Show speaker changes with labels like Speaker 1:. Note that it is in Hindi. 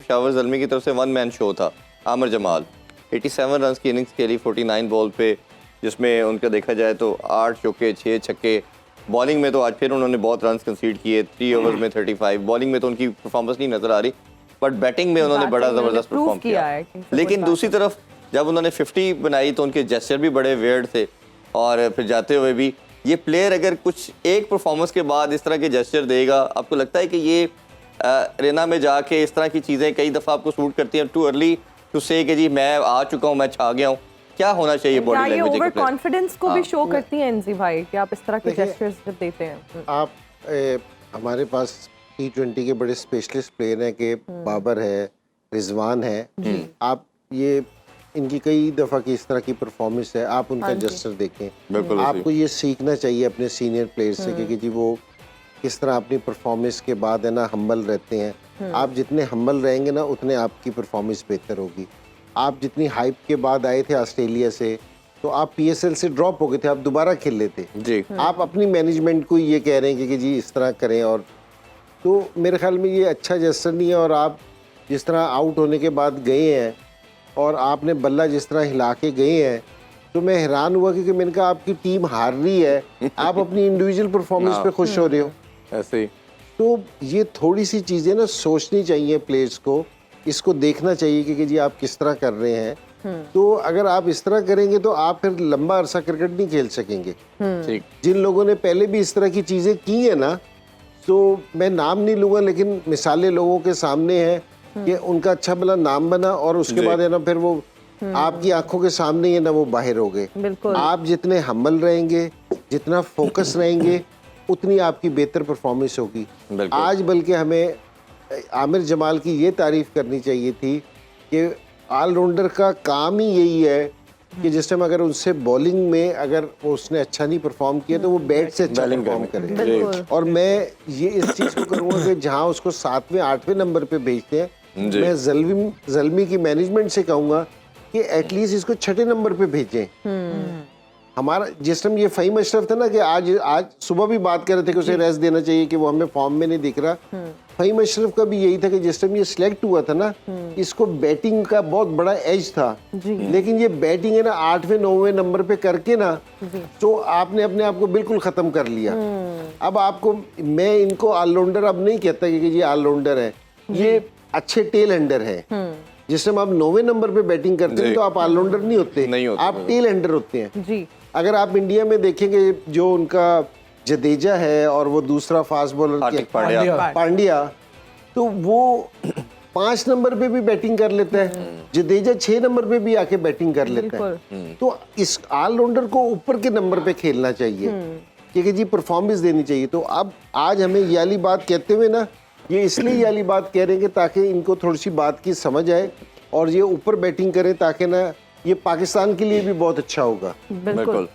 Speaker 1: पेशावर ज़ल्मी की तरफ से वन मैन शो था। आमिर जमाल 87 रन की इनिंग्स खेली 49 बॉल पे, जिसमें उनका देखा जाए तो 8 चौके 6 छक्के। बॉलिंग में तो आज फिर उन्होंने बहुत रन कंसीड किए, 3 ओवर्स में 35। बॉलिंग में तो उनकी परफॉर्मेंस नहीं नज़र आ रही, बट बैटिंग में उन्होंने बड़ा ज़बरदस्त परफॉर्म किया। लेकिन दूसरी तरफ जब उन्होंने 50 बनाई तो उनके जेस्चर भी बड़े वियर्ड थे, और फिर जाते हुए भी ये प्लेयर अगर कुछ एक परफॉर्मेंस के बाद इस तरह के जेस्चर देगा, आपको लगता है कि ये रेना में जाके इस तरह की चीज़ें कई दफ़ा आपको सूट करती हैं? टू अर्ली टू से कि जी मैं आ चुका हूँ, मैं छा गया हूँ, क्या होना चाहिए बॉडी लैंग्वेज?
Speaker 2: ये ओवर कॉन्फिडेंस को भी शो करती है एनजी भाई कि आप इस तरह के जेस्चर्स जब देते हैं?
Speaker 3: आप हमारे पास T20 के बड़े स्पेशलिस्ट प्लेयर हैं कि बाबर है, रिजवान है, आप ये इनकी कई दफ़ा की इस तरह की परफॉर्मेंस है, आप उनका जेस्चर देखें। आपको ये सीखना चाहिए अपने सीनियर प्लेयर से कि जी वो किस तरह अपनी परफॉर्मेंस के बाद है ना हम्बल रहते हैं। आप जितने हम्बल रहेंगे ना उतने आपकी परफॉर्मेंस बेहतर होगी। आप जितनी हाइप के बाद आए थे ऑस्ट्रेलिया से, तो आप PSL से ड्रॉप हो गए थे, आप दोबारा खेल लेते जी। आप अपनी मैनेजमेंट को ये कह रहे हैं कि जी इस तरह करें, और तो मेरे ख्याल में ये अच्छा जेस्चर नहीं है। और आप जिस तरह आउट होने के बाद गए हैं और आपने बल्ला जिस तरह हिला के गए हैं, तो मैं हैरान हुआ क्योंकि मैंने कहा आपकी टीम हार रही है, आप अपनी इंडिविजुअल परफॉर्मेंस पे खुश हो रहे हो
Speaker 1: ऐसे ही।
Speaker 3: तो ये थोड़ी सी चीज़ें ना सोचनी चाहिए प्लेयर्स को, इसको देखना चाहिए कि जी आप किस तरह कर रहे हैं। तो अगर आप इस तरह करेंगे तो आप फिर लंबा अरसा क्रिकेट नहीं खेल सकेंगे। जिन लोगों ने पहले भी इस तरह की चीज़ें की है ना, तो मैं नाम नहीं लूँगा लेकिन मिसालें लोगों के सामने हैं कि उनका अच्छा भला नाम बना और उसके बाद है ना फिर वो आपकी आंखों के सामने ही है ना वो बाहर हो गए। आप जितने हम्बल रहेंगे, जितना फोकस रहेंगे, उतनी आपकी बेहतर परफॉर्मेंस होगी। आज बल्कि हमें आमिर जमाल की ये तारीफ करनी चाहिए थी कि ऑलराउंडर का काम ही यही है कि जिस टाइम अगर उससे बॉलिंग में अगर उसने अच्छा नहीं परफॉर्म किया तो वो बैट से अच्छा परफॉर्म करे। और मैं ये इस चीज़ को करूँगा कि जहाँ उसको 7वें 8वें नंबर पे भेजते हैं, मैं ज़ल्मी की मैनेजमेंट से कहूँगा कि एटलीस्ट इसको 6ठे नंबर पे भेजें। हमारा जिस टाइम ये फ़हीम अशरफ था ना कि आज सुबह भी बात कर रहे थे कि उसे रेस्ट देना चाहिए कि वो हमें फॉर्म में नहीं दिख रहा। फ़हीम अशरफ का भी यही था कि जिस टाइम ये सिलेक्ट हुआ था ना, इसको बैटिंग का बहुत बड़ा एज था, लेकिन ये बैटिंग है ना 8वें 9वें नंबर पे करके ना तो आपने अपने आप को बिल्कुल ख़त्म कर लिया। अब आपको मैं इनको ऑलराउंडर अब नहीं कहता कि ये ऑलराउंडर है, ये अच्छे टेल एंडर है। जिस टाइम आप 9वें नंबर पे बैटिंग करते हैं तो आप ऑलराउंडर नहीं होते, आप टेल एंडर होते हैं। अगर आप इंडिया में देखेंगे जो उनका जडेजा है और वो दूसरा फास्ट बॉलर पांड्या, तो वो 5 नंबर पे भी बैटिंग कर लेता है, जडेजा 6 नंबर पे भी आके बैटिंग कर लेता है। तो इस ऑलराउंडर को ऊपर के नंबर पे खेलना चाहिए क्योंकि जी परफॉर्मेंस देनी चाहिए। तो अब आज हमें ये वाली बात कहते हुए ना, ये इसलिए ये वाली बात कह रहे हैं कि ताकि इनको थोड़ी सी बात की समझ आए और ये ऊपर बैटिंग करें ताकि ना ये पाकिस्तान के लिए भी बहुत अच्छा होगा।
Speaker 2: बिल्कुल।